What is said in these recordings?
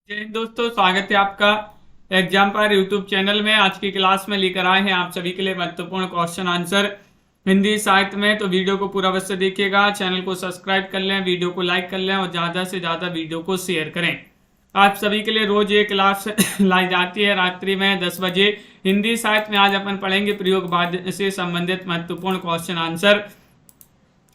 जय हिंद दोस्तों, स्वागत है आपका एग्जाम पर यूट्यूब चैनल में। आज की क्लास में लेकर आए हैं आप सभी के लिए महत्वपूर्ण क्वेश्चन आंसर हिंदी साहित्य में। तो वीडियो को पूरा अवश्य देखिएगा, चैनल को सब्सक्राइब कर लें, वीडियो को लाइक कर लें और ज़्यादा से ज़्यादा वीडियो को शेयर करें। आप सभी के लिए रोज ये क्लास लाई जाती है रात्रि में 10 बजे। हिंदी साहित्य में आज अपन पढ़ेंगे प्रयोगवाद से संबंधित महत्वपूर्ण क्वेश्चन आंसर।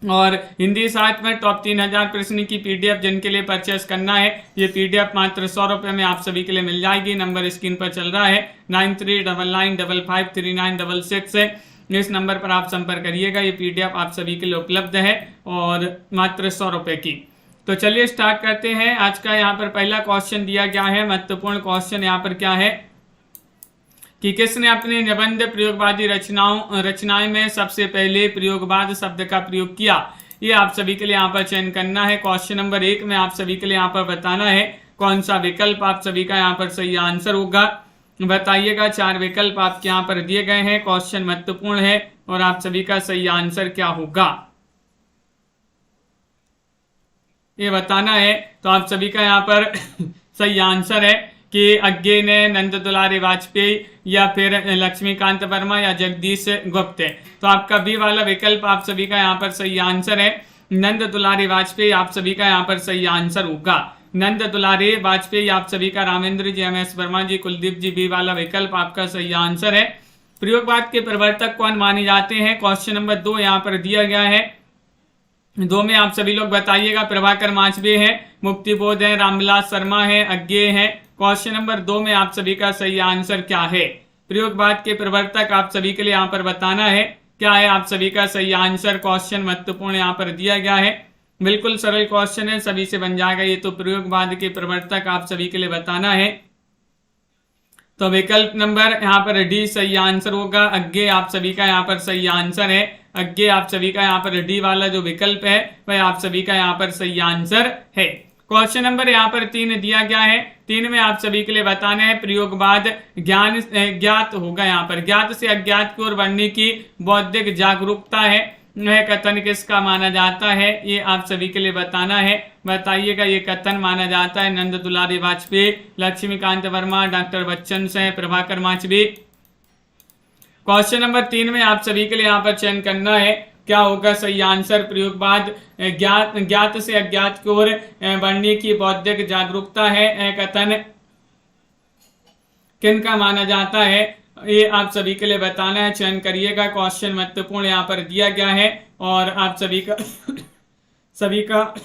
और हिंदी साहित्य में टॉप 3000 प्रश्न की पीडीएफ जिनके लिए परचेस करना है, ये पीडीएफ मात्र 100 रुपये में आप सभी के लिए मिल जाएगी। नंबर स्क्रीन पर चल रहा है 9399553966 है। इस नंबर पर आप संपर्क करिएगा। ये पीडीएफ आप सभी के लिए उपलब्ध है और मात्र 100 रुपये की। तो चलिए स्टार्ट करते हैं। आज का यहाँ पर पहला क्वेश्चन दिया गया है। महत्वपूर्ण क्वेश्चन यहाँ पर क्या है कि किसने अपनी निबंध प्रयोगवादी रचनाएं में सबसे पहले प्रयोगवाद शब्द का प्रयोग किया। ये आप सभी के लिए यहाँ पर चयन करना है। क्वेश्चन नंबर 1 में आप सभी के लिए यहाँ पर बताना है कौन सा विकल्प आप सभी का यहाँ पर सही आंसर होगा। बताइएगा। 4 विकल्प आपके यहाँ पर दिए गए हैं। क्वेश्चन महत्वपूर्ण है और आप सभी का सही आंसर क्या होगा ये बताना है। तो आप सभी का यहाँ पर सही आंसर है कि अज्ञे ने, नंद दुलारे वाजपेयी या फिर लक्ष्मीकांत वर्मा या जगदीश गुप्त है। तो आपका बी वाला विकल्प आप सभी का यहाँ पर सही आंसर है। नंद दुलारे वाजपेयी आप सभी का यहाँ पर सही आंसर होगा। नंद दुलारे वाजपेयी आप सभी का रामेंद्र जी, एम एस वर्मा जी, कुलदीप जी, बी वाला विकल्प आपका सही आंसर है। प्रयोगवाद के प्रवर्तक कौन माने जाते हैं। क्वेश्चन नंबर 2 यहाँ पर दिया गया है। 2 में आप सभी लोग बताइएगा। प्रभाकर माचवे है, मुक्तिबोध है, रामविलास शर्मा है, अज्ञे है। क्वेश्चन नंबर 2 में आप सभी का सही आंसर क्या है। प्रयोगवाद के प्रवर्तक आप सभी के लिए यहाँ पर बताना है क्या है आप सभी का सही आंसर। क्वेश्चन महत्वपूर्ण यहाँ पर दिया गया है। बिल्कुल सरल क्वेश्चन है, सभी से बन जाएगा ये। तो प्रयोगवाद के प्रवर्तक आप सभी के लिए बताना है। तो विकल्प नंबर यहाँ पर डी सही आंसर होगा। अज्ञे आप सभी का यहाँ पर सही आंसर है। अज्ञे आप सभी का यहाँ पर डी वाला जो विकल्प है वह आप सभी का यहाँ पर सही आंसर है। क्वेश्चन नंबर यहाँ पर 3 दिया गया है। 3 में आप सभी के लिए बताना है प्रयोगवाद ज्ञात होगा। यहाँ पर ज्ञात से अज्ञात की ओर बढ़ने की बौद्धिक जागरूकता है, यह कथन किसका माना जाता है। ये आप सभी के लिए बताना है। बताइएगा। ये कथन माना जाता है नंद दुलारे वाजपेयी, लक्ष्मीकांत वर्मा, डॉक्टर बच्चन से, प्रभाकर माचवे। क्वेश्चन नंबर 3 में आप सभी के लिए यहाँ पर चयन करना है क्या होगा सही आंसर। प्रयोगवाद ज्ञात से अज्ञात की ओर बढ़ने की बौद्धिक जागरूकता है, कथन किनका माना जाता है। ये आप सभी के लिए बताना है। चयन करिएगा। क्वेश्चन महत्वपूर्ण यहाँ पर दिया गया है और आप सभी का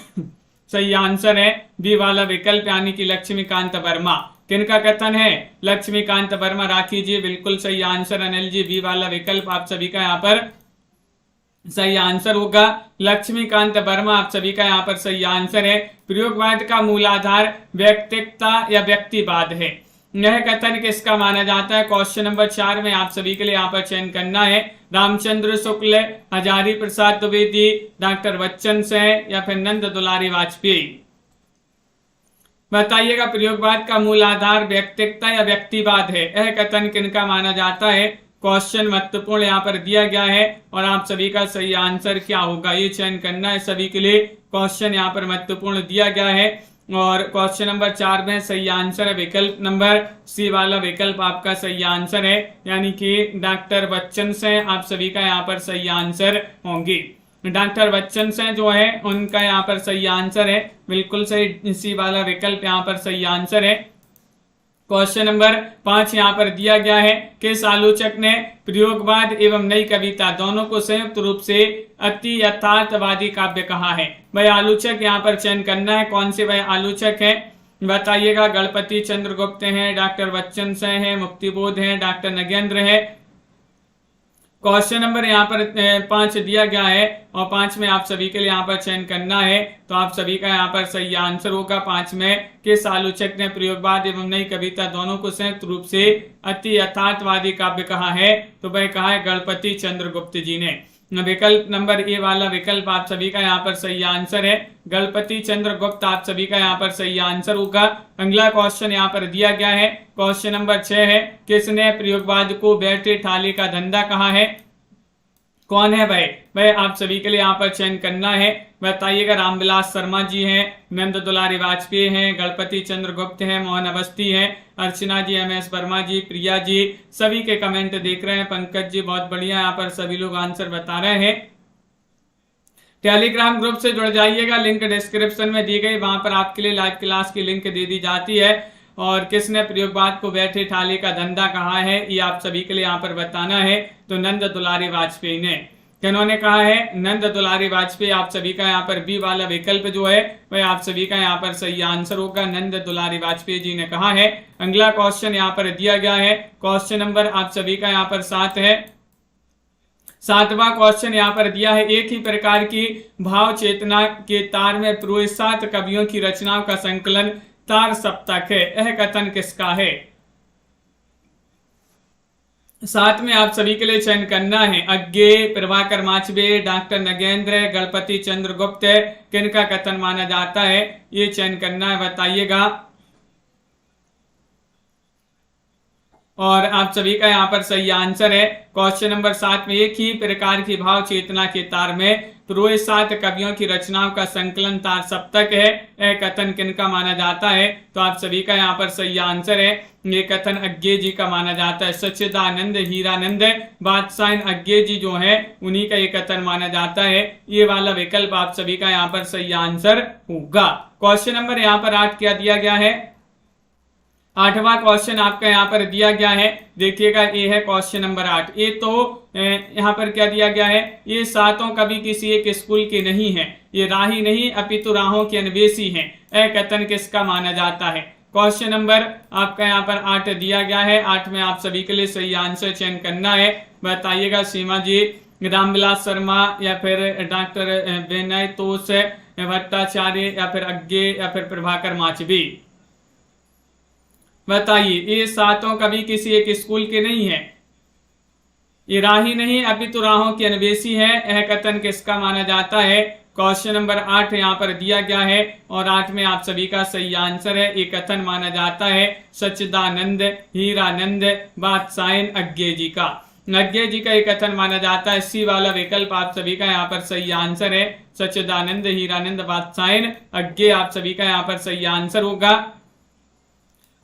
सही आंसर है बी वाला विकल्प यानी कि लक्ष्मीकांत वर्मा। किनका कथन है। लक्ष्मीकांत वर्मा। राखी जी बिल्कुल सही आंसर। अनिल जी बी वाला विकल्प आप सभी का यहाँ पर सही आंसर होगा। लक्ष्मीकांत वर्मा आप सभी का यहाँ पर सही आंसर है। प्रयोगवाद का मूलाधार व्यक्तिकता या व्यक्तिवाद है, यह कथन किसका माना जाता है। क्वेश्चन नंबर 4 में आप सभी के लिए यहाँ पर चयन करना है रामचंद्र शुक्ल, हजारी प्रसाद द्विवेदी, डॉक्टर बच्चन से या फिर नंद दुलारी वाजपेयी। बताइएगा। प्रयोगवाद का मूल आधार व्यक्तिकता या व्यक्तिवाद है, यह कथन किनका माना जाता है। क्वेश्चन महत्वपूर्ण यहाँ पर दिया गया है और आप सभी का सही आंसर क्या होगा ये चयन करना है सभी के लिए। क्वेश्चन यहाँ पर महत्वपूर्ण दिया गया है और क्वेश्चन नंबर 4 में सही आंसर है विकल्प नंबर सी वाला विकल्प आपका सही आंसर है, यानी कि डॉक्टर बच्चन से आप सभी का यहाँ पर सही आंसर होंगे। डॉक्टर बच्चन से जो है उनका यहाँ पर सही आंसर है। बिल्कुल सही सी वाला विकल्प यहाँ पर सही आंसर है। क्वेश्चन नंबर 5 यहाँ पर दिया गया है किस आलोचक ने प्रयोगवाद एवं नई कविता दोनों को संयुक्त रूप से अति यथार्थवादी काव्य कहा है। वह आलोचक यहाँ पर चयन करना है। कौन से वह आलोचक है बताइएगा। गणपति चंद्रगुप्त हैं, डॉक्टर बच्चन से हैं, मुक्तिबोध हैं, डॉक्टर नगेंद्र है। क्वेश्चन नंबर यहाँ पर 5 दिया गया है और 5 में आप सभी के लिए यहाँ पर चयन करना है। तो आप सभी का यहाँ पर सही आंसर होगा 5 में किस आलोचक ने प्रयोगवाद एवं नई कविता दोनों को संयुक्त रूप से अति यथार्थवादी काव्य कहा है। तो वह कहा है गणपति चंद्रगुप्त जी ने। विकल्प नंबर ए वाला विकल्प आप सभी का यहाँ पर सही आंसर है। गणपति चंद्रगुप्त आप सभी का यहाँ पर सही आंसर होगा। अगला क्वेश्चन यहाँ पर दिया गया है। क्वेश्चन नंबर 6 है किसने प्रयोगवाद को बैठे ठाले का धंधा कहा है। कौन है भाई आप सभी के लिए यहाँ पर चयन करना है। बताइएगा। रामविलास शर्मा जी हैं, नंद दुलारी वाजपेयी हैं, गणपति चंद्र गुप्त हैं, मोहन अवस्थी हैं, अर्चना जी, MS वर्मा जी, प्रिया जी, सभी के कमेंट देख रहे हैं। पंकज जी बहुत बढ़िया, यहाँ पर सभी लोग आंसर बता रहे हैं। टेलीग्राम ग्रुप से जुड़ जाइएगा, लिंक डिस्क्रिप्शन में दी गई, वहां पर आपके लिए लाइव क्लास की लिंक दे दी जाती है। और किसने प्रयोगवाद को बैठे ठाले का धंधा कहा है, ये आप सभी के लिए यहाँ पर बताना है। तो नंद दुलारी वाजपेयी ने, किन्होंने कहा है? नंद दुलारी वाजपेयी। आप सभी का यहाँ पर बी वाला विकल्प जो है वह आप सभी का यहाँ पर सही आंसर होगा, नंद दुलारी वाजपेयी जी ने कहा है। अगला क्वेश्चन यहाँ पर दिया गया है, क्वेश्चन नंबर आप सभी का यहाँ पर 7 है। 7वां क्वेश्चन यहाँ पर दिया है, एक ही प्रकार की भाव चेतना के तार में पिरोए 7 कवियों की रचनाओं का संकलन तार सप्तक है, यह कथन किसका है? 7 में आप सभी के लिए चयन करना है। अज्ञे, प्रभाकर माचवे, डॉक्टर नगेंद्र, गणपति चंद्र गुप्त, किनका कथन माना जाता है, ये चयन करना है, बताइएगा। और आप सभी का यहाँ पर सही आंसर है। क्वेश्चन नंबर 7 में एक ही प्रकार की भाव चेतना के तार में पिरोए 7 कवियों की रचनाओं का संकलन तार सप्तक है, यह कथन किनका माना जाता है? तो आप सभी का यहाँ पर सही आंसर है, ये कथन अज्ञे जी का माना जाता है। सच्चिदानंद, हीरानंद, बादशाह अज्ञे जी जो है उन्हीं का ये कथन माना जाता है। ये वाला विकल्प आप सभी का यहाँ पर सही आंसर होगा। क्वेश्चन नंबर यहाँ पर 8 क्या दिया गया है? 8वां क्वेश्चन आपका यहाँ पर दिया गया है, देखिएगा, ये है क्वेश्चन नंबर 8। ये तो यहाँ पर क्या दिया गया है, ये 7 कवि किसी एक स्कूल के नहीं है, ये राही नहीं अपितु राहों के अन्वेषी हैं, यह कथन किसका माना जाता है? क्वेश्चन नंबर आपका यहाँ पर 8 दिया गया है। 8 में आप सभी के लिए सही आंसर चयन करना है, बताइएगा। सीमा जी, रामविलास शर्मा, या फिर डॉक्टर विनय तोष भट्टाचार्य, या फिर अज्ञे, या फिर प्रभाकर माचवी, बताइए। ये 7 कवि किसी एक स्कूल के नहीं है, ये राही नहीं अपितु राहों के अन्वेषी है, यह कथन किसका माना जाता है? क्वेश्चन नंबर 8 यहाँ पर दिया गया है, और 8 में आप सभी का सही आंसर है, ये कथन माना जाता है सच्चिदानंद, हीरानंद, बादशाह अज्ञे जी का। अज्ञे जी का ये कथन माना जाता है। सी वाला विकल्प आप सभी का यहाँ पर सही आंसर है, सच्चिदानंद, हीरानंद, बादशाह अज्ञे आप सभी का यहाँ पर सही आंसर होगा।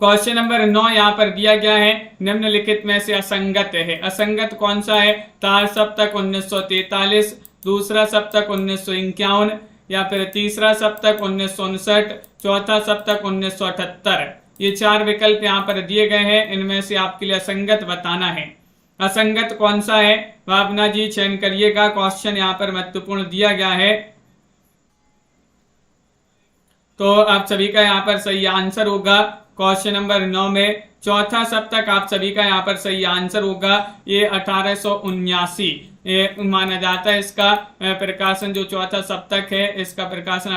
क्वेश्चन नंबर 9 यहाँ पर दिया गया है, निम्नलिखित में से असंगत है। असंगत कौन सा है? तार सप्तक 1943, दूसरा सप्तक 1951, या फिर तीसरा सप्तक 1959, चौथा सप्तक 1978। ये 4 विकल्प यहाँ पर दिए गए हैं, इनमें से आपके लिए असंगत बताना है। असंगत कौन सा है, भावना जी चयन करिएगा। क्वेश्चन यहाँ पर महत्वपूर्ण दिया गया है, तो आप सभी का यहाँ पर सही आंसर होगा। क्वेश्चन नंबर 9 में चौथा सप्तक आप सभी का यहाँ पर सही आंसर होगा। ये 1879 माना जाता है। इसका प्रकाशन जो चौथा सप्तक है, इसका प्रकाशन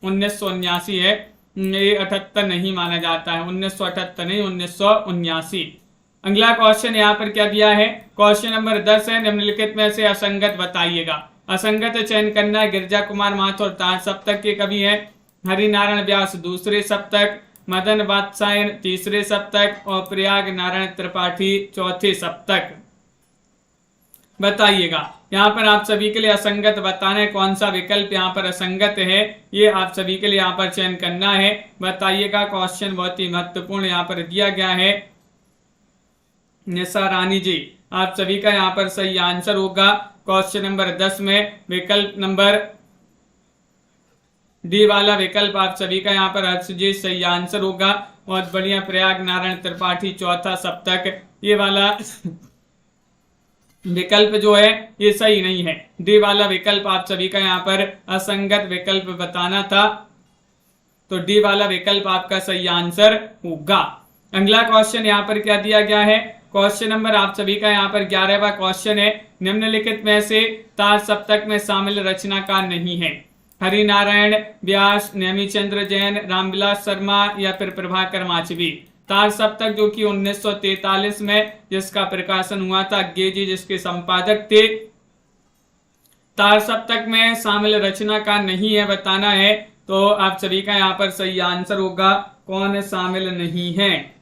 1979 है। ये 78 नहीं माना जाता है, 1978 नहीं, 1979। अगला क्वेश्चन यहाँ पर क्या दिया है? क्वेश्चन नंबर 10 है, निम्नलिखित में से असंगत बताइएगा। असंगत चयन करना। गिरजा कुमार माथुर तार सप्तक के कवि है, हरिनारायण व्यास दूसरे सप्तक, मदन बादशाह तीसरे सप्तक, और प्रयाग नारायण त्रिपाठी चौथे सप्तक, बताइएगा। यहाँ पर आप सभी के लिए असंगत बताना है, कौन सा विकल्प यहाँ पर असंगत है, ये आप सभी के लिए यहाँ पर चयन करना है, बताइएगा। क्वेश्चन बहुत ही महत्वपूर्ण यहाँ पर दिया गया है। निशा रानी जी, आप सभी का यहाँ पर सही आंसर होगा। क्वेश्चन नंबर 10 में विकल्प नंबर डी वाला विकल्प आप सभी का यहाँ पर हर्ष जी सही आंसर होगा। बहुत बढ़िया, प्रयाग नारायण त्रिपाठी चौथा सप्तक, ये वाला विकल्प जो है ये सही नहीं है। डी वाला विकल्प आप सभी का यहाँ पर असंगत विकल्प बताना था, तो डी वाला विकल्प आपका सही आंसर होगा। अगला क्वेश्चन यहाँ पर क्या दिया गया है? क्वेश्चन नंबर आप सभी का यहाँ पर 11वां क्वेश्चन है, निम्नलिखित में से तार सप्तक में शामिल रचनाकार नहीं है। हरिनारायण व्यास, नेमीचंद्र जैन, रामविलास शर्मा, या फिर प्रभाकर माचवी। तार सप्तक जो कि 1943 में जिसका प्रकाशन हुआ था, अज्ञे जी जिसके संपादक थे। तार सप्तक में शामिल रचनाकार नहीं है बताना है, तो आप सभी का यहाँ पर सही आंसर होगा, कौन शामिल नहीं है।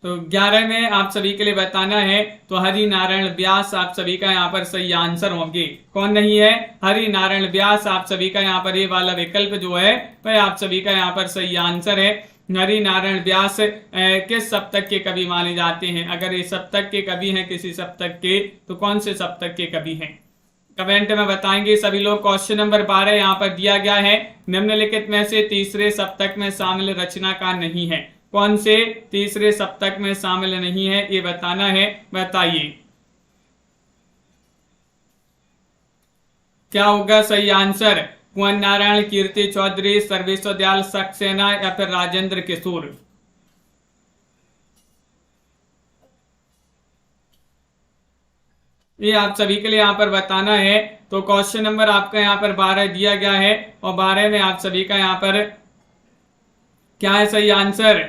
तो 11 में आप सभी के लिए बताना है, तो हरि नारायण व्यास आप सभी का यहाँ पर सही आंसर होंगे। कौन नहीं है? हरि नारायण व्यास आप सभी का यहाँ पर ये वाला विकल्प जो है वह आप सभी का यहाँ पर सही आंसर है। हरि नारायण व्यास किस सप्तक के कवि माने जाते हैं? अगर ये सप्तक के कवि हैं किसी सप्तक के, तो कौन से सप्तक के कवि हैं? कमेंट में बताएंगे सभी लोग। क्वेश्चन नंबर 12 यहाँ पर दिया गया है, निम्नलिखित में से तीसरे सप्तक में शामिल रचनाकार नहीं है। कौन से तीसरे सप्तक में शामिल नहीं है ये बताना है, बताइए क्या होगा सही आंसर? कुंवर नारायण, कीर्ति चौधरी, सर्वेश्वर दयाल सक्सेना या फिर राजेंद्र किशोर? ये आप सभी के लिए यहाँ पर बताना है। तो क्वेश्चन नंबर आपका यहाँ पर 12 दिया गया है और 12 में आप सभी का यहाँ पर क्या है सही आंसर?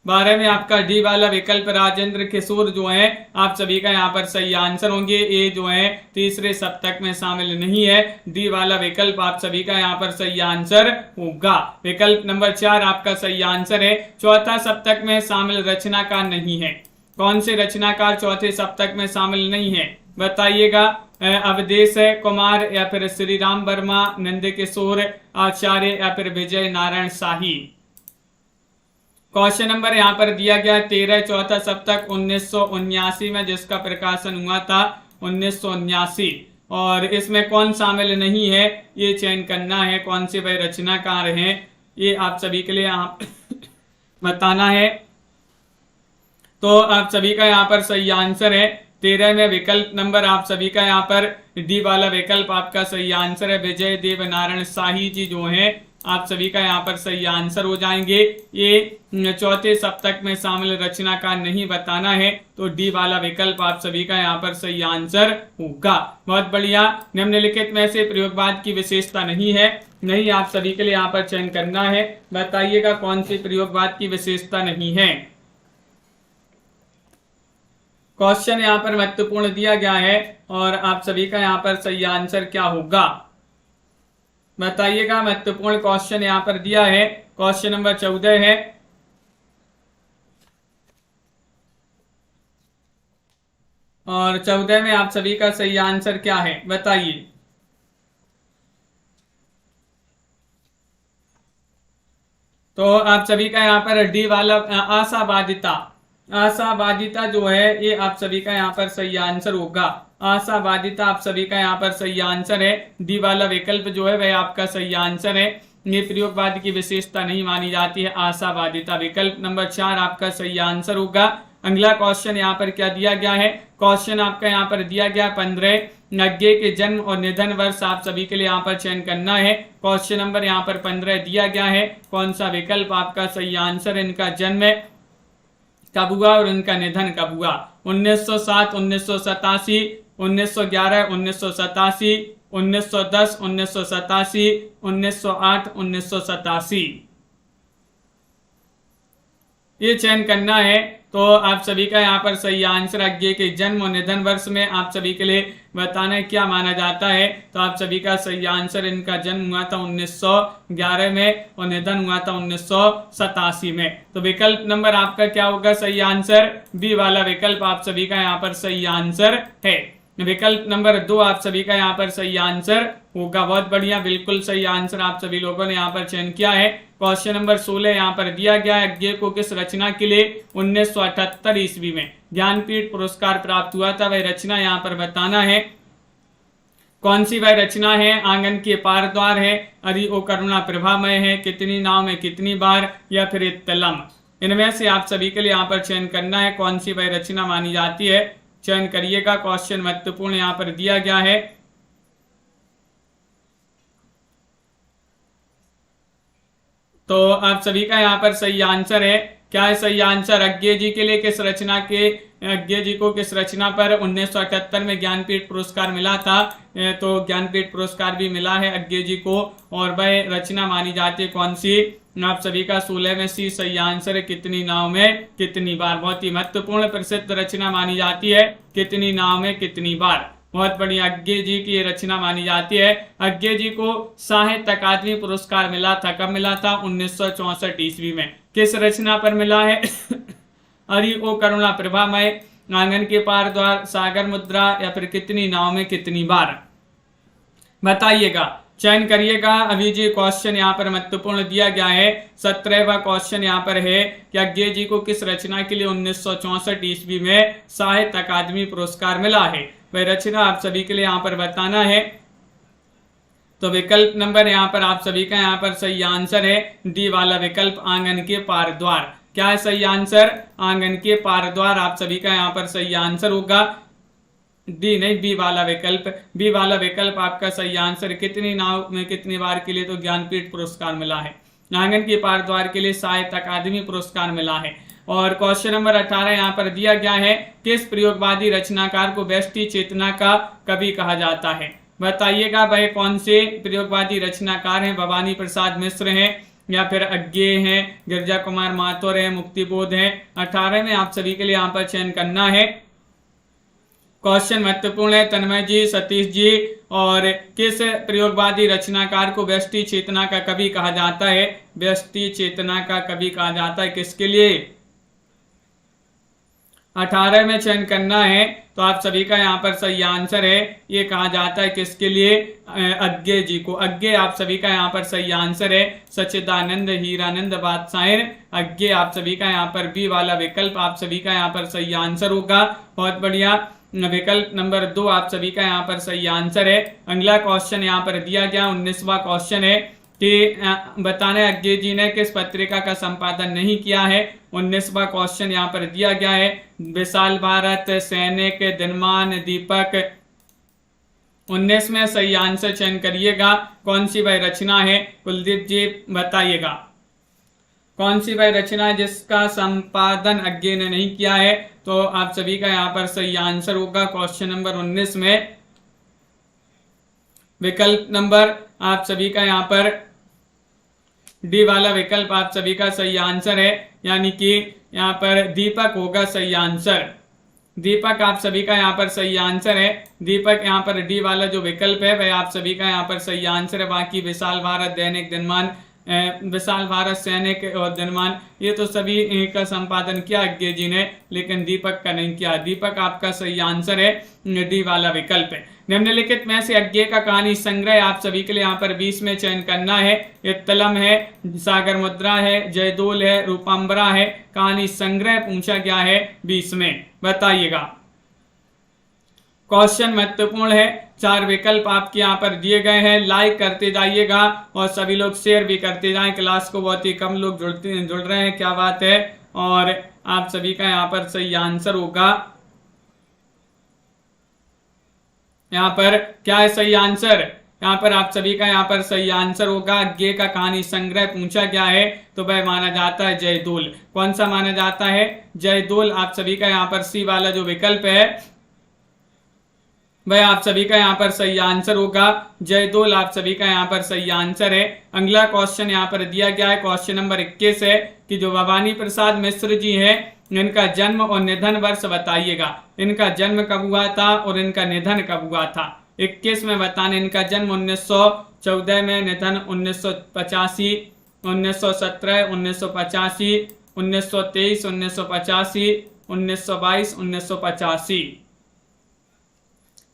12 में आपका डी वाला विकल्प राजेंद्र किशोर जो है आप सभी का यहाँ पर सही आंसर होंगे। ये जो है तीसरे सप्तक में शामिल नहीं है। डी वाला विकल्प आप सभी का यहाँ पर सही आंसर होगा। विकल्प नंबर 4 आपका सही आंसर है। चौथा सप्तक में शामिल रचनाकार नहीं है। कौन से रचनाकार चौथे सप्तक में शामिल नहीं है बताइएगा? अवधेश कुमार या फिर श्री राम वर्मा, नंद किशोर आचार्य या फिर विजय नारायण शाही? क्वेश्चन नंबर यहाँ पर दिया गया 13, चौथा सप्तक 1979 में जिसका प्रकाशन हुआ था 1979, और इसमें कौन शामिल नहीं है ये चयन करना है। कौन से वह रचनाकार हैं ये आप सभी के लिए यहाँ बताना है। तो आप सभी का यहाँ पर सही आंसर है 13 में विकल्प नंबर आप सभी का यहाँ पर डी वाला विकल्प आपका सही आंसर है। विजय देव नारायण शाही जी जो हैं आप सभी का यहाँ पर सही आंसर हो जाएंगे। ये चौथे सप्तक में शामिल रचनाकार नहीं बताना है, तो डी वाला विकल्प आप सभी का यहाँ पर सही आंसर होगा। बहुत बढ़िया। निम्नलिखित में से प्रयोगवाद की विशेषता नहीं है, नहीं आप सभी के लिए यहाँ पर चयन करना है। बताइएगा कौन सी प्रयोगवाद की विशेषता नहीं है। क्वेश्चन यहाँ पर महत्वपूर्ण दिया गया है और आप सभी का यहाँ पर सही आंसर क्या होगा बताइएगा। महत्वपूर्ण क्वेश्चन यहाँ पर दिया है, क्वेश्चन नंबर 14 है और 14 में आप सभी का सही आंसर क्या है बताइए। तो आप सभी का यहाँ पर डी वाला आशावादिता, आशावादिता जो है ये आप सभी का यहाँ पर सही आंसर होगा। आशावादिता आप सभी का यहाँ पर सही आंसर है। डी वाला विकल्प जो है वह आपका सही आंसर है। ये प्रयोगवाद की विशेषता नहीं मानी जाती है आशावादिता। विकल्प नंबर 4 आपका सही आंसर होगा। अगला क्वेश्चन यहाँ पर क्या दिया गया है? क्वेश्चन आपका यहाँ पर दिया गया 15, अज्ञे के जन्म और निधन वर्ष आप सभी के लिए यहाँ पर चयन करना है। क्वेश्चन नंबर यहाँ पर 15 दिया गया है। कौन सा विकल्प आपका सही आंसर? इनका जन्म कब हुआ और इनका निधन कब हुआ? 1907, 1987, 1911, 1987, 1910, 1987, 1908, 1987 ये चयन करना है। तो आप सभी का यहाँ पर सही आंसर अज्ञे के जन्म और निधन वर्ष में आप सभी के लिए बताना है क्या माना जाता है। तो आप सभी का सही आंसर इनका जन्म हुआ था 1911 में और निधन हुआ था 1987 में। तो विकल्प नंबर आपका क्या होगा सही आंसर? बी वाला विकल्प आप सभी का यहाँ पर सही आंसर है। विकल्प नंबर 2 आप सभी का यहाँ पर सही आंसर होगा। बहुत बढ़िया, बिल्कुल सही आंसर आप सभी लोगों ने यहाँ पर चयन किया है। क्वेश्चन नंबर 16 यहाँ पर दिया गया है, अज्ञे को किस रचना के लिए 1978 ईस्वी में ज्ञानपीठ पुरस्कार प्राप्त हुआ था? वह रचना यहाँ पर बताना है। कौन सी वह रचना है? आंगन के पार द्वार है, अरि ओ करुणा प्रभामय है, कितनी नाव में कितनी बार, या फिर तलम? इनमें से आप सभी के लिए यहाँ पर चयन करना है कौन सी वह रचना मानी जाती है। चयन करिएगा। क्वेश्चन महत्वपूर्ण यहाँ पर दिया गया है। तो आप सभी का यहाँ पर सही आंसर है। क्या है सही आंसर? अज्ञे जी के लिए किस रचना के, अज्ञे जी को किस रचना पर 1978 में ज्ञानपीठ पुरस्कार मिला था? तो ज्ञानपीठ पुरस्कार भी मिला है अज्ञे जी को, और वह रचना मानी जाती है कौन सी? आप सभी का 16 में सी सही आंसर है, कितनी नाव में कितनी बार। बहुत ही महत्वपूर्ण प्रसिद्ध रचना मानी जाती है, कितनी नाव में कितनी बार। बहुत बढ़िया। अज्ञे जी की ये रचना मानी जाती है। अज्ञे जी को साहित्य अकादमी पुरस्कार मिला था। कब मिला था? 1964 ईस्वी में। किस रचना पर मिला है? अरि ओ करुणा प्रभामय, आंगन के पार द्वार, सागर मुद्रा, या फिर कितनी नाव में कितनी बार? बताइएगा, चयन करिएगा। अभी जी क्वेश्चन यहाँ पर महत्वपूर्ण दिया गया है। 17वां क्वेश्चन यहाँ पर है कि अज्ञे जी को किस रचना के लिए 1964 ईस्वी में साहित्य अकादमी पुरस्कार मिला है? वह रचना आप सभी के लिए यहाँ पर बताना है। तो विकल्प नंबर यहाँ पर आप सभी का यहाँ पर सही आंसर है डी वाला विकल्प, आंगन के पार द्वार। क्या है सही आंसर? आंगन के पार द्वार आप सभी का यहाँ पर सही आंसर होगा। डी नहीं, बी वाला विकल्प। बी वाला विकल्प आपका सही आंसर। कितनी नाव में कितनी बार के लिए तो ज्ञानपीठ पुरस्कार मिला है। आंगन के पार द्वार के लिए साहित्य अकादमी पुरस्कार मिला है। और क्वेश्चन नंबर 18 यहाँ पर दिया गया है, किस प्रयोगवादी रचनाकार को व्यष्टि चेतना का कवि कहा जाता है? बताइएगा वह कौन से प्रयोगवादी रचनाकार हैं? भवानी प्रसाद मिश्र हैं, या फिर अज्ञे हैं, गिरजा कुमार माथुर है, मुक्तिबोध है? 18 में आप सभी के लिए यहाँ पर चयन करना है। क्वेश्चन महत्वपूर्ण है तन्मय जी, सतीश जी। और किस प्रयोगवादी रचनाकार को व्यष्टि चेतना का कवि कहा जाता है? व्यष्टि चेतना का कवि कहा जाता है किसके लिए? 18 में चयन करना है। तो आप सभी का यहाँ पर सही आंसर है, ये कहा जाता है किसके लिए? अज्ञे जी को। अज्ञे आप सभी का यहाँ पर सही आंसर है। सच्चिदानंद हीरानंद बादशाह अज्ञे आप सभी का यहाँ पर बी वाला विकल्प आप सभी का यहाँ पर सही आंसर होगा। बहुत बढ़िया। विकल्प नंबर 2 आप सभी का यहाँ पर सही आंसर है। अगला क्वेश्चन यहाँ पर दिया गया 19वां क्वेश्चन है कि बताने अज्ञे जी ने किस पत्रिका का संपादन नहीं किया है? 19वां क्वेश्चन यहाँ पर दिया गया है। विशाल भारत, सैनिक, दिनमान, दीपक। 19 में सही आंसर चयन करिएगा। कौन सी वह रचना है? कुलदीप जी बताइएगा, कौन सी वह रचना है जिसका संपादन अज्ञे ने नहीं किया है? तो आप सभी का यहाँ पर सही आंसर होगा क्वेश्चन नंबर 19 में विकल्प नंबर आप सभी का यहाँ पर डी वाला विकल्प आप सभी का सही आंसर है, यानी कि यहाँ पर दीपक होगा सही आंसर। दीपक आप सभी का यहाँ पर सही आंसर है। दीपक यहाँ पर डी वाला जो विकल्प है वह आप सभी का यहाँ पर सही आंसर है। बाकी विशाल भारत, दैनिक दिनमान, विशाल भारत, सैनिक और दिनमान, ये तो सभी का संपादन किया अज्ञे जी ने, लेकिन दीपक का नहीं किया। दीपक आपका सही आंसर है, डी वाला विकल्प है। निम्नलिखित में से अज्ञे का कहानी संग्रह आप सभी के लिए यहाँ पर 20 में चयन करना है। इत्तलम है, सागर मुद्रा है, जयदोल है, रूपाम्बरा है। कहानी संग्रह पूछा गया है 20 में, बताइएगा। क्वेश्चन महत्वपूर्ण है। 4 विकल्प आपके यहाँ पर दिए गए हैं। लाइक करते जाइएगा और सभी लोग शेयर भी करते जाएं। क्लास को बहुत ही कम लोग जुड़ रहे हैं, क्या बात है। और आप सभी का यहाँ पर सही आंसर होगा। यहाँ पर क्या है सही आंसर? यहाँ पर आप सभी का यहाँ पर सही आंसर होगा। अज्ञे का कहानी संग्रह पूछा गया है तो वह माना जाता है जयदोल। कौन सा माना जाता है? जयदोल। आप सभी का यहाँ पर सी वाला जो विकल्प है वह आप सभी का यहाँ पर सही आंसर होगा। जयदोल आप सभी का यहाँ पर सही आंसर है। अगला क्वेश्चन यहाँ पर दिया गया है, क्वेश्चन नंबर 21 है कि जो भवानी प्रसाद मिश्र जी हैं इनका जन्म और निधन वर्ष बताइएगा। इनका जन्म कब हुआ था और इनका निधन कब हुआ था? 21 में बताने। इनका जन्म 1914 में, निधन 1985, 1917, 1985, 1923, 1985, 1922, 1985।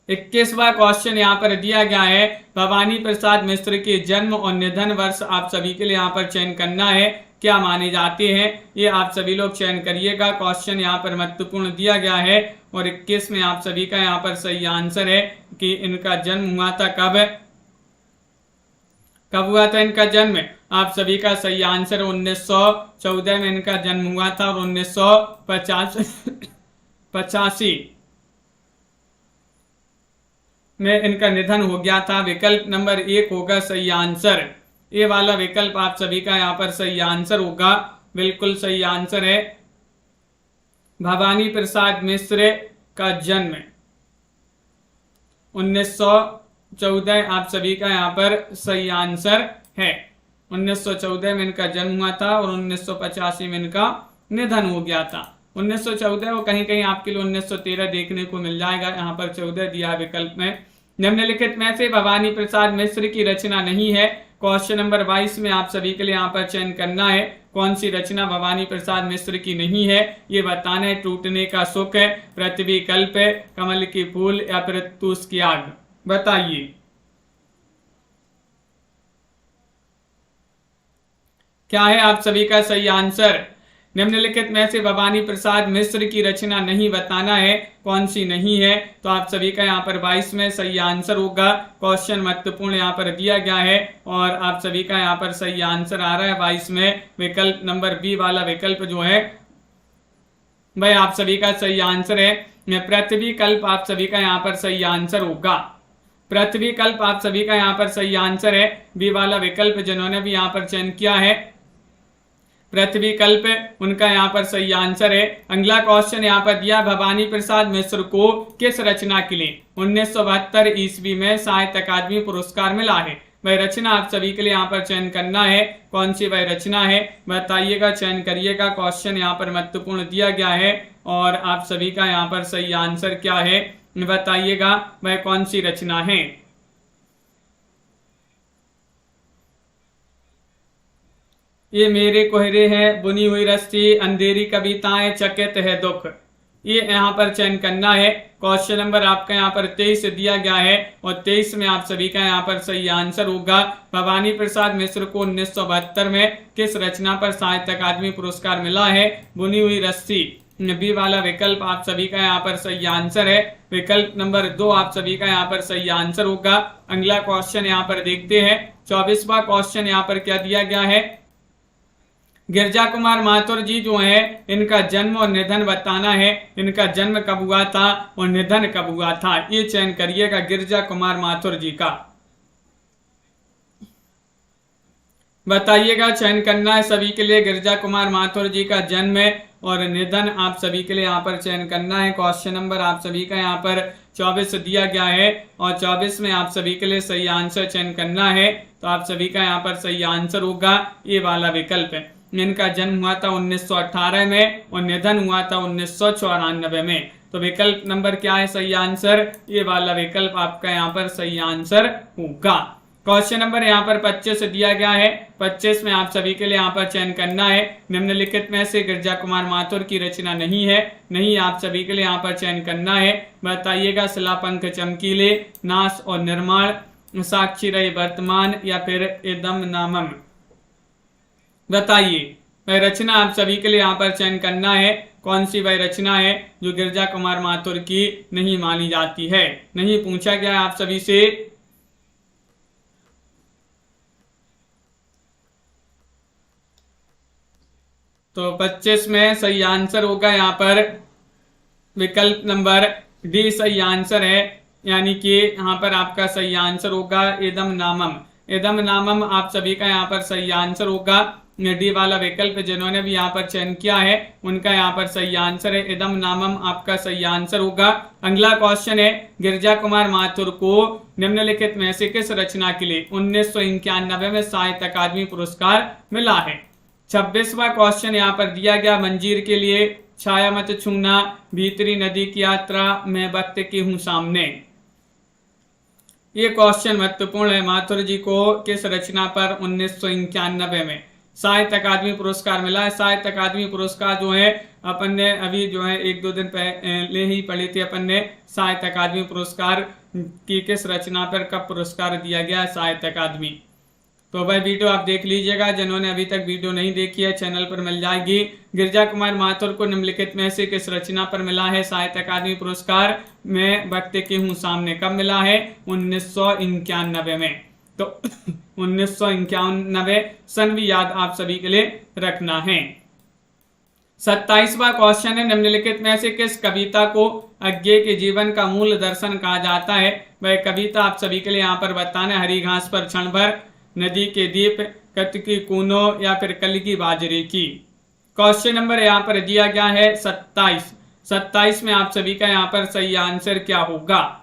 21वां क्वेश्चन यहाँ पर दिया गया है। भवानी प्रसाद मिश्र के जन्म और निधन वर्ष आप सभी के लिए यहाँ पर चयन करना है। क्या माने जाते हैं? ये आप सभी लोग चयन करिएगा। क्वेश्चन यहाँ पर महत्वपूर्ण दिया गया है। और 21 में आप सभी का यहाँ पर सही आंसर है कि इनका जन्म हुआ था कब? कब हुआ था इनका जन्म? आप सभी का सही आंसर 1914 में इनका जन्म हुआ था और 1985 में इनका निधन हो गया था। विकल्प नंबर 1 होगा सही आंसर। ये वाला विकल्प आप सभी का यहाँ पर सही आंसर होगा, बिल्कुल सही आंसर है। भवानी प्रसाद मिश्र का जन्म 1914 आप सभी का यहाँ पर सही आंसर है। 1914 में इनका जन्म हुआ था और 1985 में इनका निधन हो गया था। 1914 वो कहीं कहीं आपके लिए 1913 देखने को मिल जाएगा, यहाँ पर 14 दिया है विकल्प में। निम्नलिखित में से भवानी प्रसाद मिश्र की रचना नहीं है। क्वेश्चन नंबर 22 में आप सभी के लिए यहाँ पर चयन करना है कौन सी रचना भवानी प्रसाद मिश्र की नहीं है, ये बताना है। टूटने का सुख है, पृथ्वी कल्प है, कमल की फूल या फिर तूस की आग, बताइए। क्या है आप सभी का सही आंसर? निम्नलिखित में से भवानी प्रसाद मिश्र की रचना नहीं बताना है, कौन सी नहीं है। तो आप सभी का यहाँ पर 22 में सही आंसर होगा। क्वेश्चन महत्वपूर्ण यहाँ पर दिया गया है और आप सभी का यहाँ पर सही आंसर आ रहा है 22 में विकल्प नंबर बी वाला विकल्प जो है भाई आप सभी का सही आंसर है। पृथ्वी कल्प आप सभी का यहाँ पर सही आंसर होगा। पृथ्वी कल्प आप सभी का यहाँ पर सही आंसर है, बी वाला विकल्प जिन्होंने भी यहाँ पर चयन किया है पृथ्वी कल्प, उनका यहाँ पर सही आंसर है। अगला क्वेश्चन यहाँ पर दिया, भवानी प्रसाद मिश्र को किस रचना के लिए 1972 ईस्वी में साहित्य अकादमी पुरस्कार मिला है। वह रचना आप सभी के लिए यहाँ पर चयन करना है, कौन सी वह रचना है बताइएगा, चयन करिएगा। क्वेश्चन यहाँ पर महत्वपूर्ण दिया गया है और आप सभी का यहाँ पर सही आंसर क्या है बताइएगा, वह कौन सी रचना है। ये मेरे कोहरे हैं, बुनी हुई रस्सी, अंधेरी कविताएं, चकित है दुख, ये यहाँ पर चयन करना है। क्वेश्चन नंबर आपका यहाँ पर 23 दिया गया है और 23 में आप सभी का यहाँ पर सही आंसर होगा। भवानी प्रसाद मिश्र को 1972 में किस रचना पर साहित्य अकादमी पुरस्कार मिला है, बुनी हुई रस्सी, बी वाला विकल्प आप सभी का यहाँ पर सही आंसर है। विकल्प नंबर 2 आप सभी का यहाँ पर सही आंसर होगा। अगला क्वेश्चन यहाँ पर देखते हैं, 24वां क्वेश्चन यहाँ पर क्या दिया गया है, गिरजा कुमार माथुर जी जो है इनका जन्म और निधन बताना है। इनका जन्म कब हुआ था और निधन कब हुआ था, ये चयन करिएगा गिरजा कुमार माथुर जी का, बताइएगा। चयन करना है सभी के लिए, गिरजा कुमार माथुर जी का जन्म और निधन आप सभी के लिए यहाँ पर चयन करना है। क्वेश्चन नंबर आप सभी का यहाँ पर 24 दिया गया है और 24 में आप सभी के लिए सही आंसर चयन करना है। तो आप सभी का यहाँ पर सही आंसर होगा ये वाला विकल्प है। इनका जन्म हुआ था 1918 में और निधन हुआ था 1994 में। तो विकल्प नंबर क्या है सही आंसर, ये वाला विकल्प आपका यहाँ पर सही आंसर होगा। क्वेश्चन नंबर यहाँ पर 25 दिया गया है, 25 में आप सभी के लिए यहाँ पर चयन करना है। निम्नलिखित में से गिरजा कुमार माथुर की रचना नहीं है, नहीं आप सभी के लिए यहाँ पर चयन करना है, बताइएगा। शिलापंख चमकीले, नाश और निर्माण, साक्षी रहे वर्तमान या फिर इदम नामम, बताइए। वह रचना आप सभी के लिए यहाँ पर चयन करना है, कौन सी वह रचना है जो गिरजा कुमार माथुर की नहीं मानी जाती है, नहीं पूछा गया आप सभी से। तो 25 में सही आंसर होगा यहाँ पर विकल्प नंबर डी सही आंसर है, यानी कि यहाँ पर आपका सही आंसर होगा इदम नामम। इदम नामम आप सभी का यहाँ पर सही आंसर होगा। डी वाला विकल्प जिन्होंने भी यहाँ पर चयन किया है उनका यहाँ पर सही आंसर है, इदम नामम आपका सही आंसर होगा। अगला क्वेश्चन है, गिरजा कुमार माथुर को निम्नलिखित में से किस रचना के लिए 1991 में साहित्य अकादमी पुरस्कार मिला है। 26वां क्वेश्चन यहाँ पर दिया गया, मंजीर के लिए, छाया मत छूना, भीतरी नदी की यात्रा, मैं वक्त की हूं सामने, ये क्वेश्चन महत्वपूर्ण है। माथुर जी को किस रचना पर 1991 में साहित्य अकादमी पुरस्कार मिला है। साहित्य अकादमी पुरस्कार जो है अपन ने अभी जो है 1-2 दिन पहले ही पढ़ी थी अपन ने, साहित्य अकादमी पुरस्कार की किस रचना पर कब पुरस्कार दिया गया है साहित्य अकादमी। तो वह वीडियो आप देख लीजिएगा, जिन्होंने अभी तक वीडियो नहीं देखी है चैनल पर मिल जाएगी। गिरजा कुमार माथुर को निम्नलिखित में से किस रचना पर मिला है साहित्य अकादमी पुरस्कार, मैं वक्त की हूं सामने, कब मिला है 1991 में। तो 1991 सन भी याद आप सभी के लिए रखना है। 27वां क्वेश्चन है, निम्नलिखित में से किस कविता को अज्ञे के जीवन का मूल दर्शन कहा जाता है। वह कविता आप सभी के लिए यहाँ पर बताना है, हरी घास पर क्षण भर, नदी के दीप, कत की कूनो या फिर कल की बाजरे की। क्वेश्चन नंबर यहाँ पर दिया गया है 27। 27 में आप सभी का यहाँ पर सही आंसर क्या होगा।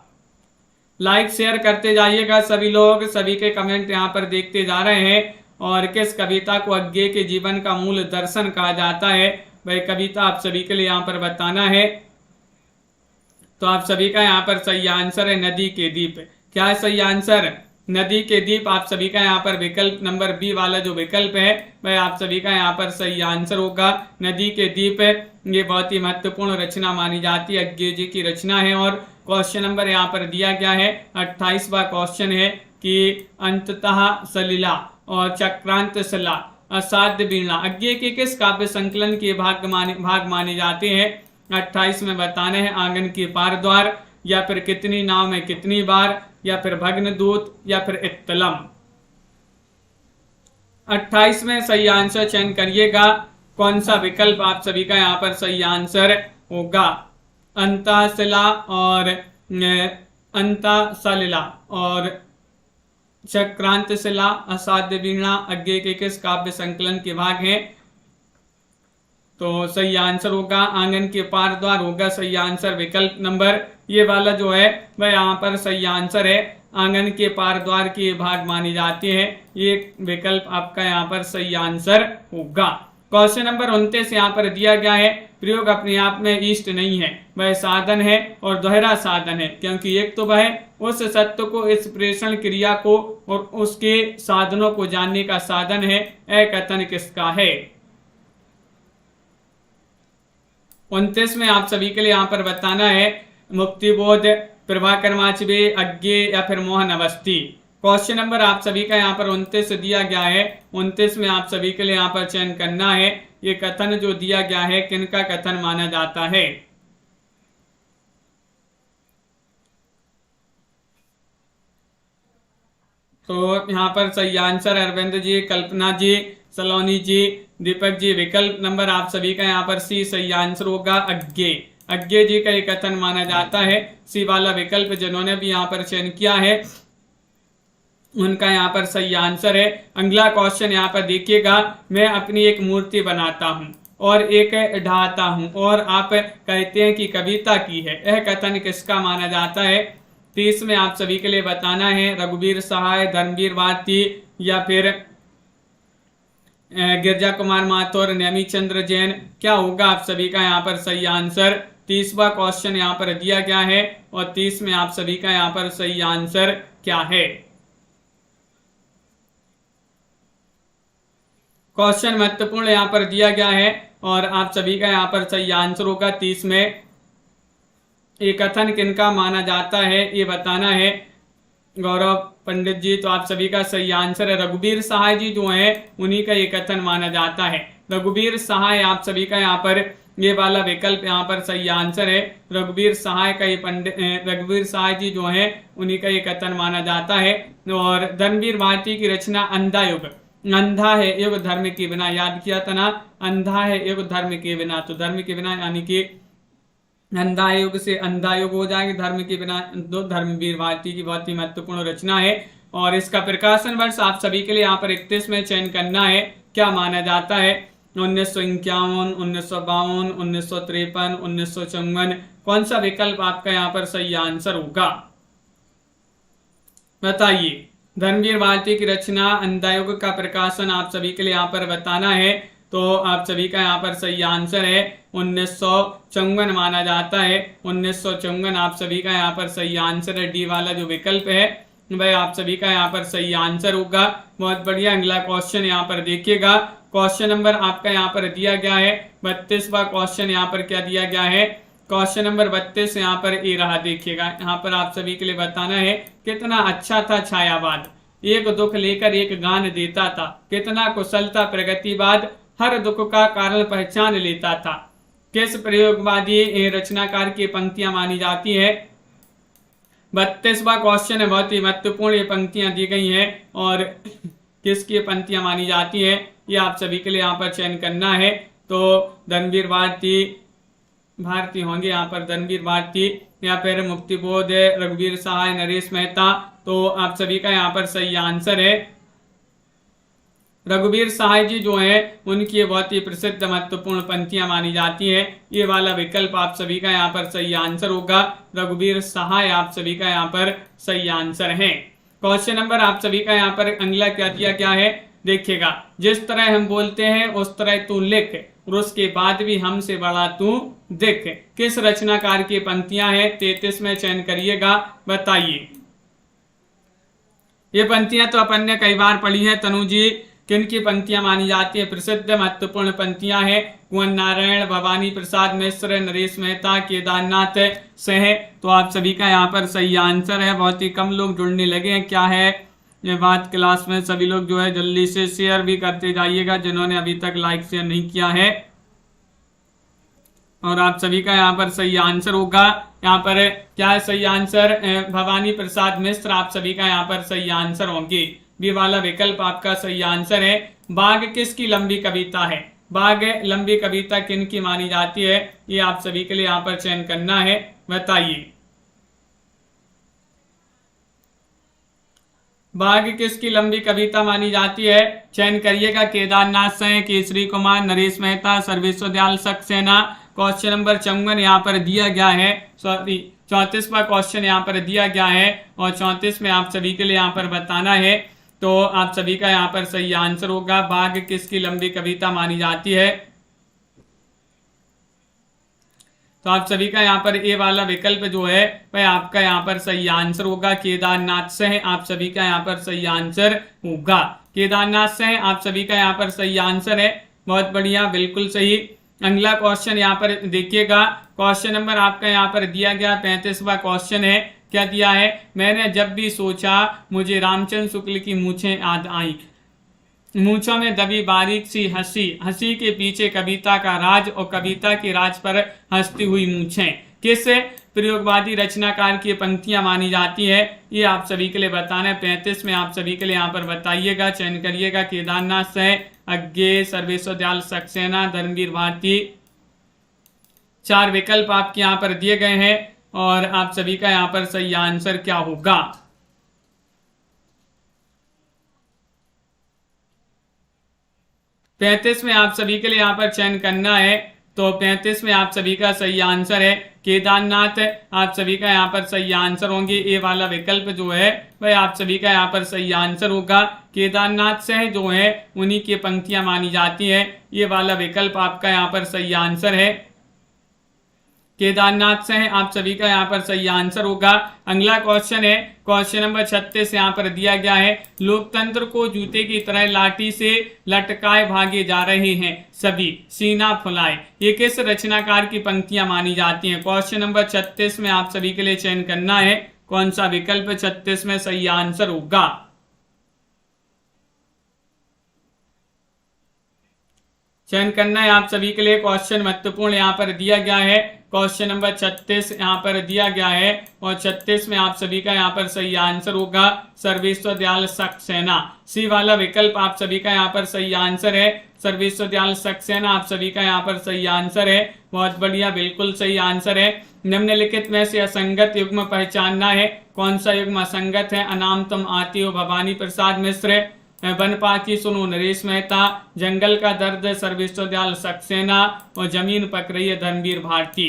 लाइक शेयर करते जाइएगा सभी लोग, सभी के कमेंट यहाँ पर देखते जा रहे हैं। और किस कविता को अज्ञे के जीवन का मूल दर्शन कहा जाता है, वह कविता आप सभी के लिए यहाँ पर बताना है। तो आप सभी का यहाँ पर सही आंसर है नदी के दीप। क्या है सही आंसर? नदी के दीप आप सभी का यहाँ पर विकल्प नंबर बी वाला जो विकल्प है वह आप सभी का यहाँ पर सही आंसर होगा। नदी के दीप ये बहुत ही महत्वपूर्ण रचना मानी जाती है, अज्ञे जी की रचना है। और क्वेश्चन नंबर यहाँ पर दिया गया है 28वां क्वेश्चन है कि अंततः सलिला और चक्रांत सला असाध्य वीणा अज्ञे के किस काव्य संकलन के भाग माने जाते हैं? 28 में बताना है आंगन के पार द्वार, या फिर कितनी नाव में कितनी बार, या फिर भग्न दूत, या फिर इत्तलम। 28 में सही आंसर चयन करिएगा। कौन सा विकल्प आप सभी का यहाँ पर सही आंसर होगा? अंतःशिला और अंतःसलिला और चक्रांत शिला असाध्य वीणा अज्ञे के किस काव्य संकलन के भाग हैं? तो सही आंसर होगा आंगन के पार द्वार होगा सही आंसर। विकल्प नंबर ये वाला जो है वह यहाँ पर सही आंसर है। आंगन के पार द्वार के भाग माने जाते हैं, ये विकल्प आपका यहाँ पर सही आंसर होगा। क्वेश्चन नंबर 29 यहाँ पर दिया गया है प्रयोग अपने आप में इष्ट नहीं है, वह साधन है और दोहरा साधन है, क्योंकि एक तो वह उस सत्य को, इस प्रेषण क्रिया को और उसके साधनों को जानने का साधन है। कथन किसका है? 29 में आप सभी के लिए यहाँ पर बताना है मुक्तिबोध, प्रभाकर माचवे, अज्ञे या फिर मोहन अवस्थी। क्वेश्चन नंबर आप सभी का यहाँ पर 29 दिया गया है। 29 में आप सभी के लिए यहाँ पर चयन करना है ये कथन जो दिया गया है किनका कथन माना जाता है? तो यहाँ पर सही आंसर अरविंद जी, कल्पना जी, सलोनी जी, दीपक जी। विकल्प नंबर आप सभी का यहाँ पर सी सही आंसर होगा अज्ञे। अज्ञे जी का ये कथन माना जाता है। सी वाला विकल्प जिन्होंने भी यहाँ पर चयन किया है उनका यहाँ पर सही आंसर है। अगला क्वेश्चन यहाँ पर देखिएगा, मैं अपनी एक मूर्ति बनाता हूँ और एक ढाता हूँ और आप कहते हैं कि कविता की है, यह कथन किसका माना जाता है? 30 में आप सभी के लिए बताना है रघुवीर सहाय, धर्मवीर भारती या फिर गिरजा कुमार माथुर, नेमी चंद्र जैन। क्या होगा आप सभी का यहाँ पर सही आंसर? 30वां क्वेश्चन यहाँ पर दिया गया है और 30 में आप सभी का यहाँ पर सही आंसर क्या है? क्वेश्चन महत्वपूर्ण यहाँ पर दिया गया है और आप सभी का यहाँ पर सही आंसर होगा 30 में। ये कथन किनका माना जाता है ये बताना है गौरव पंडित जी। तो आप सभी का सही आंसर है रघुवीर सहाय जी जो है उन्हीं का ये कथन माना जाता है। रघुवीर सहाय आप सभी का यहाँ पर ये वाला विकल्प यहाँ पर सही आंसर है। रघुवीर सहाय का ये रघुवीर सहाय जी जो है उन्हीं का ये कथन माना जाता है। और धर्मवीर भारती की रचना अंधा युग, अंधा है युग धर्म के बिना, याद किया था ना, अंधा है युग धर्म के बिना। तो धर्म के बिना यानी कि अंधा युग से अंधा युग हो जाएंगे, धर्म के बिना। दो धर्मवीर भारती की बहुत ही महत्वपूर्ण रचना है और इसका प्रकाशन वर्ष आप सभी के लिए यहाँ पर 31 में चयन करना है। क्या माना जाता है? 1951, 1952, 1953, 1954। कौन सा विकल्प आपका यहाँ पर सही आंसर होगा बताइए? धर्मवीर भारती की रचना अंधा युग का प्रकाशन आप सभी के लिए यहाँ पर बताना है। तो आप सभी का यहाँ पर सही आंसर है 1954 माना जाता है। 1954 आप सभी का यहाँ पर सही आंसर है। डी वाला जो विकल्प है वह आप सभी का यहाँ पर सही आंसर होगा। बहुत बढ़िया। अगला क्वेश्चन यहाँ पर देखिएगा। क्वेश्चन नंबर आपका यहाँ पर दिया गया है 32वां क्वेश्चन यहाँ पर क्या दिया गया है? क्वेश्चन नंबर 32 यहाँ पर ये रहा, देखिएगा। यहाँ पर आप सभी के लिए बताना है कितना अच्छा था छायावाद, एक दुख लेकर एक गान देता था, कितना कुशल था प्रगतिवाद, हर दुख का कारण पहचान लेता था। किस प्रयोगवादी रचनाकार की पंक्तियां मानी जाती है? 32वां क्वेश्चन है, बहुत ही महत्वपूर्ण ये पंक्तियां दी गई हैं और किसकी पंक्तियां मानी जाती है ये आप सभी के लिए यहाँ पर चयन करना है। तो धर्मवीर भारती होंगे यहाँ पर, धर्मवीर भारती या फिर मुक्तिबोध, रघुवीर सहाय, नरेश मेहता। तो आप सभी का यहाँ पर सही आंसर है रघुवीर सहाय जी जो है उनकी बहुत ही प्रसिद्ध महत्वपूर्ण पंक्तियां मानी जाती है। ये वाला विकल्प आप सभी का यहाँ पर सही आंसर होगा। रघुवीर सहाय आप सभी का यहाँ पर सही आंसर है। क्वेश्चन नंबर आप सभी का यहाँ पर अगला क्या दिया गया है? देखिएगा, जिस तरह हम बोलते हैं उस तरह तू लिख, और उसके बाद भी हमसे बड़ा तू दिख। किस रचनाकार की पंक्तियां हैं? 33 में चयन करिएगा, बताइए। ये पंक्तियां तो अपन ने कई बार पढ़ी है। तनु जी, किन की पंक्तियां मानी जाती है? प्रसिद्ध महत्वपूर्ण पंक्तियां हैं। कुंवर नारायण, भवानी प्रसाद मिश्र, नरेश मेहता, केदारनाथ सह। तो आप सभी का यहाँ पर सही आंसर है। बहुत ही कम लोग जुड़ने लगे हैं, क्या है ये बात? क्लास में सभी लोग जो है जल्दी से शेयर भी करते जाइएगा, जिन्होंने अभी तक लाइक शेयर नहीं किया है। और आप सभी का यहाँ पर सही आंसर होगा। यहाँ पर क्या है सही आंसर? भवानी प्रसाद मिश्र आप सभी का यहाँ पर सही आंसर होंगे। बी वाला विकल्प आपका सही आंसर है। बाघ किसकी लंबी कविता है? बाघ लंबी कविता किन की मानी जाती है? ये आप सभी के लिए यहाँ पर चयन करना है, बताइए। बाघ किसकी लंबी कविता मानी जाती है? चयन करिएगा। केदारनाथ सह, केसरी कुमार, नरेश मेहता, सर्वेश्वर दयाल सक्सेना। क्वेश्चन नंबर 54 यहाँ पर दिया गया है, सॉरी 34वां क्वेश्चन यहाँ पर दिया गया है, और 34 में आप सभी के लिए यहाँ पर बताना है। तो आप सभी का यहाँ पर सही आंसर होगा, बाघ किसकी लंबी कविता मानी जाती है? तो आप सभी का यहाँ पर ए वाला विकल्प जो है वह आपका यहाँ पर सही आंसर होगा। केदारनाथ से आप सभी का यहाँ पर सही आंसर होगा। केदारनाथ से आप सभी का यहाँ पर सही आंसर है। बहुत बढ़िया, बिल्कुल सही। अगला क्वेश्चन यहाँ पर देखिएगा। क्वेश्चन नंबर आपका यहाँ पर दिया गया 35वां क्वेश्चन है। क्या दिया है? मैंने जब भी सोचा मुझे रामचंद्र शुक्ल की मूछें याद आई, मूंछों में दबी बारीक सी हंसी, हंसी के पीछे कविता का राज और कविता के राज पर हंसती हुई मूंछें। किस प्रयोगवादी रचनाकार की पंक्तियां मानी जाती है? ये आप सभी के लिए बताना है। 35 में आप सभी के लिए यहाँ पर बताइएगा, चयन करिएगा। केदारनाथ सह, अज्ञे, सर्वेश्वर दयाल सक्सेना, धर्मवीर भारती। 4 विकल्प आपके यहाँ पर दिए गए हैं, और आप सभी का यहाँ पर सही आंसर क्या होगा? पैंतीस में आप सभी के लिए यहाँ पर चयन करना है। तो 35 में आप सभी का सही आंसर है केदारनाथ। आप सभी का यहाँ पर सही आंसर होंगे। ए वाला विकल्प जो है वह आप सभी का यहाँ पर सही आंसर होगा। केदारनाथ से जो है उन्हीं की पंक्तियां मानी जाती है। ये वाला विकल्प आपका यहाँ पर सही आंसर है। केदारनाथ से आप सभी का यहाँ पर सही आंसर होगा। अगला क्वेश्चन है, क्वेश्चन नंबर 36 यहाँ पर दिया गया है। लोकतंत्र को जूते की तरह लाठी से लटकाए भागे जा रहे हैं सभी, सीना फुलाए। ये किस रचनाकार की पंक्तियां मानी जाती हैं? क्वेश्चन नंबर 36 में आप सभी के लिए चयन करना है कौन सा विकल्प 36 में सही आंसर होगा। चयन करना है आप सभी के लिए। क्वेश्चन महत्वपूर्ण यहाँ पर दिया गया है। क्वेश्चन नंबर 36 यहाँ पर दिया गया है, और 36 में आप सभी का यहाँ पर सही आंसर होगा सर्वेश्वर दयाल सक्सेना। सी वाला विकल्प आप सभी का यहाँ पर सही आंसर है। सर्वेश्वर दयाल सक्सेना आप सभी का यहाँ पर सही आंसर है। बहुत बढ़िया, बिल्कुल सही आंसर है। निम्नलिखित में से असंगत युग्म पहचानना है। कौन सा युग्म असंगत है? अनाम तुम आती हो भवानी प्रसाद मिश्र, वन पाकी सुनो नरेश मेहता, जंगल का दर्द सर्वेश्वर दयाल सक्सेना, और जमीन पक रही है धर्मवीर भारती।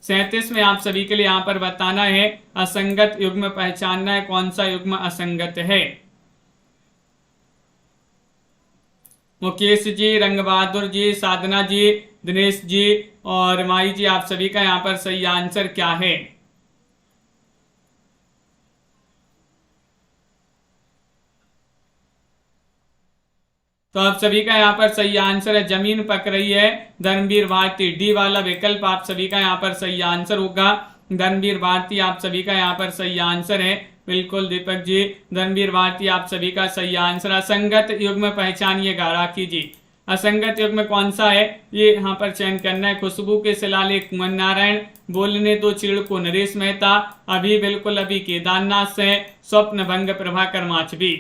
37 में आप सभी के लिए यहाँ पर बताना है असंगत युग्म पहचानना है। कौन सा युग्म असंगत है? मुकेश जी, रंग बहादुर जी, साधना जी, दिनेश जी और माई जी, आप सभी का यहाँ पर सही आंसर क्या है? तो आप सभी का यहाँ पर सही आंसर है जमीन पक रही है धर्मवीर भारती। डी वाला विकल्प आप सभी का यहाँ पर सही आंसर होगा। धर्मवीर भारती आप सभी का यहाँ पर सही आंसर है। बिल्कुल दीपक जी, धर्मवीर भारती आप सभी का सही आंसर। असंगत युग्म पहचानिएगा राखी जी। असंगत युग्म कौन सा है ये यहाँ पर चयन करना है। खुशबू के शिलालेख कुंवर नारायण, बोलने दो चिड़ को नरेश मेहता, अभी बिल्कुल अभी केदारनाथ से, स्वप्न भंग प्रभाकर माचवी।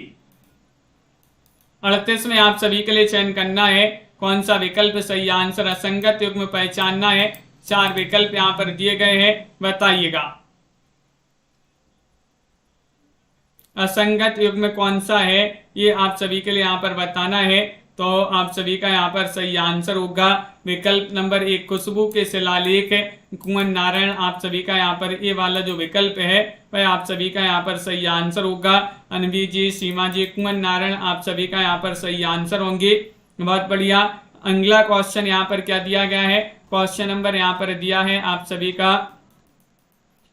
38 में आप सभी के लिए चयन करना है कौन सा विकल्प सही आंसर। असंगत युग्म पहचानना है। 4 विकल्प यहाँ पर दिए गए हैं, बताइएगा असंगत युग्म कौन सा है। ये आप सभी के लिए यहाँ पर बताना है। तो आप सभी का यहाँ पर सही आंसर होगा विकल्प नंबर 1 खुशबू के शिलालेख कुंवर नारायण। आप सभी का यहाँ पर ये वाला जो विकल्प है वह आप सभी का यहाँ पर सही आंसर होगा। अनवी जी, सीमा जी, कुंवर नारायण आप सभी का यहाँ पर सही आंसर होंगे। बहुत बढ़िया। अगला क्वेश्चन यहाँ पर क्या दिया गया है, क्वेश्चन नंबर यहाँ पर दिया है आप सभी का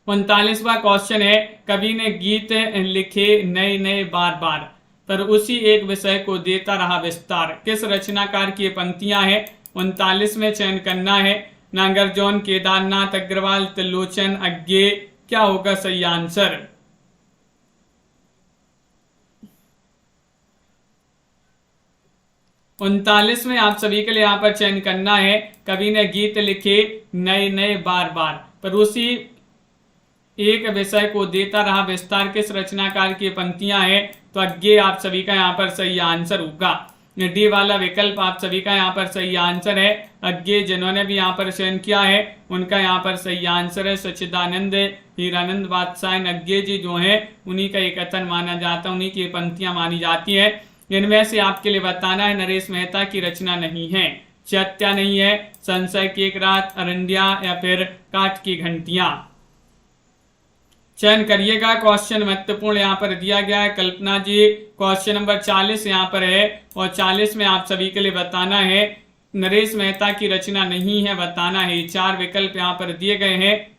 39वां क्वेश्चन है, कवि ने गीत लिखे नए नए बार बार पर उसी एक विषय को देता रहा विस्तार, किस रचनाकार की पंक्तियां हैं। 39 में चयन करना है। नागरजोन, केदारनाथ, अग्रवाल, त्रिलोचन, अज्ञे, क्या होगा सही आंसर। उनतालीस में आप सभी के लिए यहाँ पर चयन करना है, कवि ने गीत लिखे नए नए बार बार पर उसी एक विषय को देता रहा विस्तार, किस रचनाकार की पंक्तियां हैं। तो अज्ञे आप सभी का यहाँ पर सही आंसर होगा। डी वाला विकल्प आप सभी का यहाँ पर सही आंसर है। अज्ञे जिन्होंने भी यहाँ पर चयन किया है उनका यहाँ पर सही आंसर है सच्चिदानंद हीरानंद बादशाह अज्ञे जी जो है उन्हीं का एक कथन माना जाता है, उन्हीं की पंक्तियां मानी जाती है। इनमें से आपके लिए बताना है नरेश मेहता की रचना नहीं है, चैत्या नहीं है, संशय की एक रात, अरंडिया या फिर काठ की घंटियां। चयन करिएगा। क्वेश्चन महत्वपूर्ण यहाँ पर दिया गया है। कल्पना जी क्वेश्चन नंबर 40 यहाँ पर है और 40 में आप सभी के लिए बताना है नरेश मेहता की रचना नहीं है, बताना है। 4 विकल्प यहाँ पर दिए गए हैं,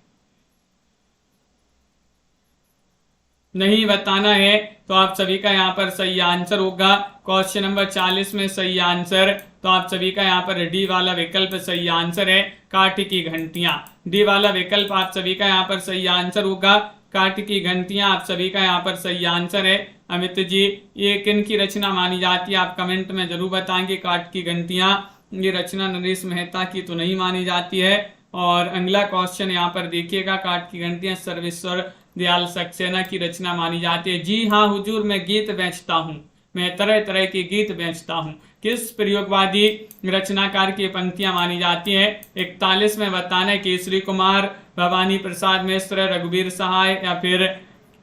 नहीं बताना है तो आप सभी का यहाँ पर सही आंसर होगा। क्वेश्चन नंबर 40 में सही आंसर तो आप सभी का यहाँ पर डी वाला विकल्प सही आंसर है, काठ की घंटियां। डी वाला विकल्प आप सभी का यहाँ पर सही आंसर होगा, काठ की घंटियां आप सभी का यहाँ पर सही आंसर है। अमित जी ये किन की रचना मानी जाती है, आप कमेंट में जरूर बताएंगे। काठ की घंटियां ये रचना नरेश मेहता की तो नहीं मानी जाती है। और अगला क्वेश्चन यहाँ पर देखिएगा, काठ की घंटियां सर्वेश्वर दयाल सक्सेना की रचना मानी जाती है। जी हाँ हुजूर, मैं गीत बेचता हूँ, मैं तरह तरह के गीत बेचता हूँ, किस प्रयोगवादी रचनाकार की पंक्तियां मानी जाती हैं। 41 में बताना है केसरी कुमार, भवानी प्रसाद मिश्र, रघुवीर सहाय या फिर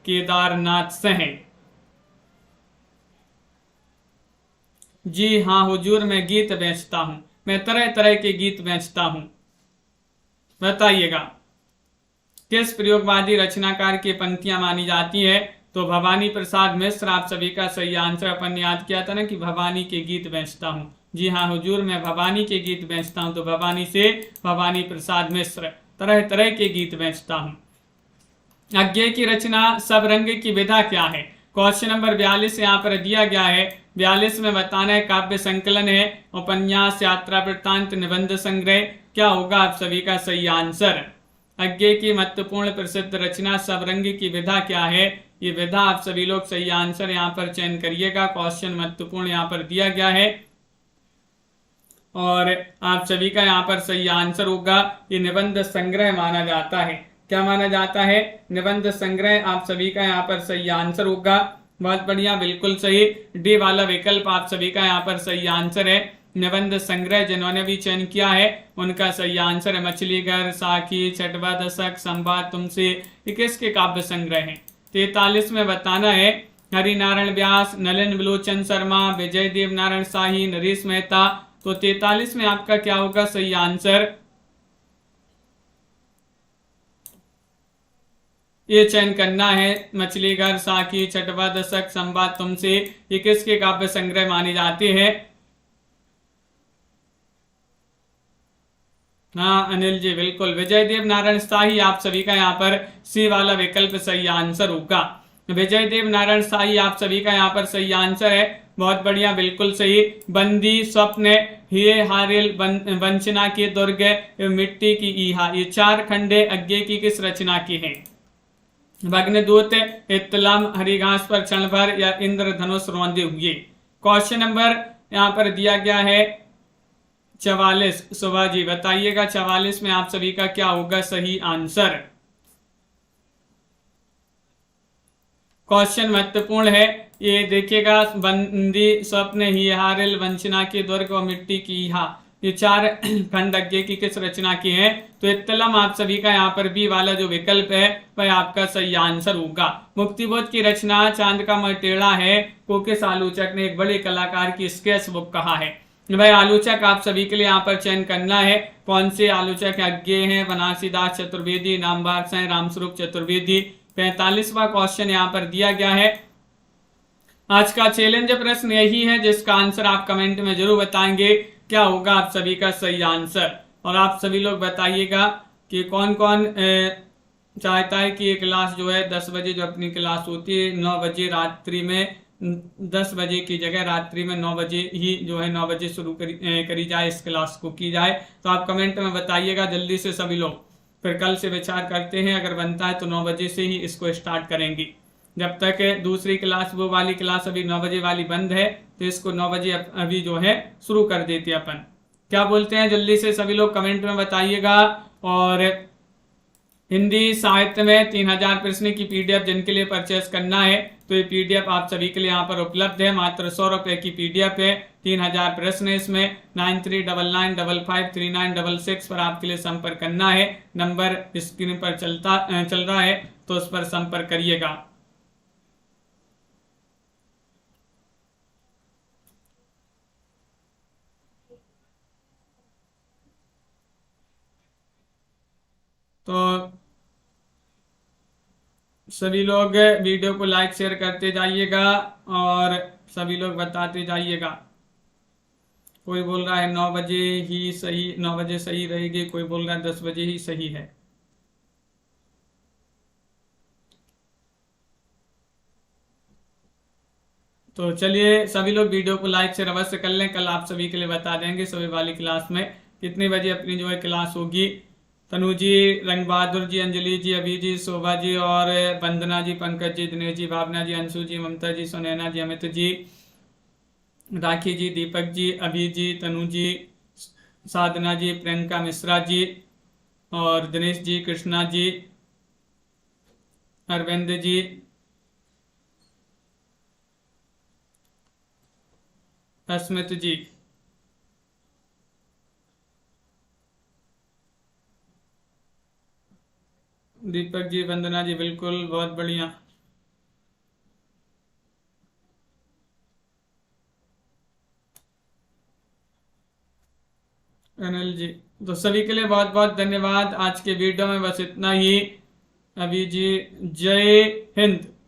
केदारनाथ सिंह। जी हाँ हुजूर, मैं गीत बेचता हूं, मैं तरह तरह के गीत बेचता हूं। बताइएगा किस प्रयोगवादी रचनाकार की पंक्तियां मानी जाती है। तो भवानी प्रसाद मिश्र आप सभी का सही आंसर। अपन ने याद किया था ना कि भवानी के गीत बेचता हूं। जी हाँ हुजूर, मैं भवानी के गीत बेचता हूं, तो भवानी से भवानी प्रसाद मिश्र, तरह तरह के गीत बेचता हूं। अज्ञे की रचना सब रंग की विधा क्या है। क्वेश्चन नंबर 42 यहाँ पर दिया गया है। 42 में बताना है काव्य संकलन है, उपन्यास, यात्रा वृत्तांत, निबंध संग्रह, क्या होगा आप सभी का सही आंसर। अज्ञे की महत्वपूर्ण प्रसिद्ध रचना सब रंग की विधा क्या है, ये विधा आप सभी लोग सही आंसर यहाँ पर चयन करिएगा। क्वेश्चन महत्वपूर्ण यहाँ पर दिया गया है और आप सभी का यहाँ पर सही आंसर होगा। ये निबंध संग्रह माना जाता है। क्या माना जाता है, निबंध संग्रह आप सभी का यहाँ पर सही आंसर होगा। बहुत बढ़िया, बिल्कुल सही। डी वाला विकल्प आप सभी का यहाँ पर सही आंसर है, निबंध संग्रह। जिन्होंने भी चयन किया है उनका सही आंसर है मछलीघर, साखी, छठवा दशक, संवाद तुमसे, ये किसके काव्य संग्रह है। 43 में बताना है हरिनारायण व्यास, नलिन विलोचन शर्मा, विजय देव नारायण शाही, नरेश मेहता। तो 43 में आपका क्या होगा सही आंसर। ये चयन करना है मछलीघर, साखी, छठवा दशक, संवाद तुमसे, ये किसके काव्य संग्रह माने जाते हैं। हाँ अनिल जी बिल्कुल, विजय देव नारायण शाही आप सभी का यहाँ पर सी वाला विकल्प सही आंसर होगा। विजय देव नारायण शाही आप सभी का यहाँ पर सही आंसर है। बहुत बढ़िया, बिल्कुल सही। बंदी, स्वप्न, हिये हारिल, वंचना के दुर्ग, मिट्टी की ईहा, ये 4 खंडे अज्ञे की किस रचना की हैं। भग्नदूत, इत्तलम, हरिघास पर क्षण भर या इंद्रधनुष रौंदे हुए। क्वेश्चन नंबर यहाँ पर दिया गया है 44। सुभा जी बताइएगा 44 में आप सभी का क्या होगा सही आंसर। क्वेश्चन महत्वपूर्ण है, ये देखिएगा बंदी, स्वप्न, हिहारिल, वंचना के दुर्ग और मिट्टी की ईहा, ये 4 खंड अज्ञे की किस रचना की है? तो इत्तलम आप सभी का यहाँ पर बी वाला जो विकल्प है वह आपका सही आंसर होगा। मुक्तिबोध की रचना चांद का मुंह टेढ़ा है को किस आलोचक ने एक बड़े कलाकार की स्केच बुक कहा है? भाई आलोचक आप सभी के लिए यहाँ पर चयन करना है। कौन से आलोचक अज्ञे हैं? बनारसीदास चतुर्वेदी, नामबाग साईं, रामस्वरूप चतुर्वेदी। 45वां क्वेश्चन यहाँ पर दिया गया है। आज का चैलेंज प्रश्न यही है जिसका आंसर आप कमेंट में जरूर बताएंगे क्या होगा आप सभी का सही आंसर। और आप सभी लोग बताइएगा कि कौन कौन चाहता है कि ये क्लास जो है 10 बजे जो अपनी क्लास होती है 9 बजे रात्रि में 10 बजे की जगह रात्रि में 9 बजे ही जो है 9 बजे शुरू करी जाए, इस क्लास को की जाए। तो आप कमेंट में बताइएगा जल्दी से सभी लोग, फिर कल से विचार करते हैं। अगर बनता है तो 9 बजे से ही इसको स्टार्ट करेंगे। जब तक दूसरी क्लास वो वाली क्लास अभी 9 बजे वाली बंद है तो इसको 9 बजे अभी जो है शुरू कर देते अपन। क्या बोलते हैं जल्दी से सभी लोग कमेंट में बताइएगा। और हिंदी साहित्य में 3000 प्रश्न की पीडीएफ जिनके लिए परचेस करना है तो ये पीडीएफ आप सभी के लिए यहाँ पर उपलब्ध है। मात्र 100 रुपए की पीडीएफ है, 3000 प्रश्न है इसमें। 9399553966 पर आपके लिए संपर्क करना है। नंबर स्क्रीन पर चल रहा है तो उस पर संपर्क करिएगा। तो सभी लोग वीडियो को लाइक शेयर करते जाइएगा और सभी लोग बताते जाइएगा। कोई बोल रहा है 9 बजे ही सही, 9 बजे सही रहेगी, कोई बोल रहा है 10 बजे ही सही है। तो चलिए सभी लोग वीडियो को लाइक शेयर अवश्य कर लें। कल आप सभी के लिए बता देंगे सुबह वाली क्लास में कितने बजे अपनी जो है क्लास होगी। तनु जी, रंग बहादुर जी, अंजलि जी, अभी जी, शोभा जी और वंदना जी, पंकज जी, दिनेश जी, भावना जी, अंशु जी, ममता जी, सुनैना जी, अमित जी, राखी जी, दीपक जी, अभी जी, तनु जी, साधना जी, प्रियंका मिश्रा जी और दिनेश जी, कृष्णा जी, अरविंद जी, अस्मित जी, दीपक जी, वंदना जी, बिल्कुल बहुत बढ़िया। अनिल जी, तो सभी के लिए बहुत बहुत धन्यवाद। आज के वीडियो में बस इतना ही। अभी जी, जय हिंद।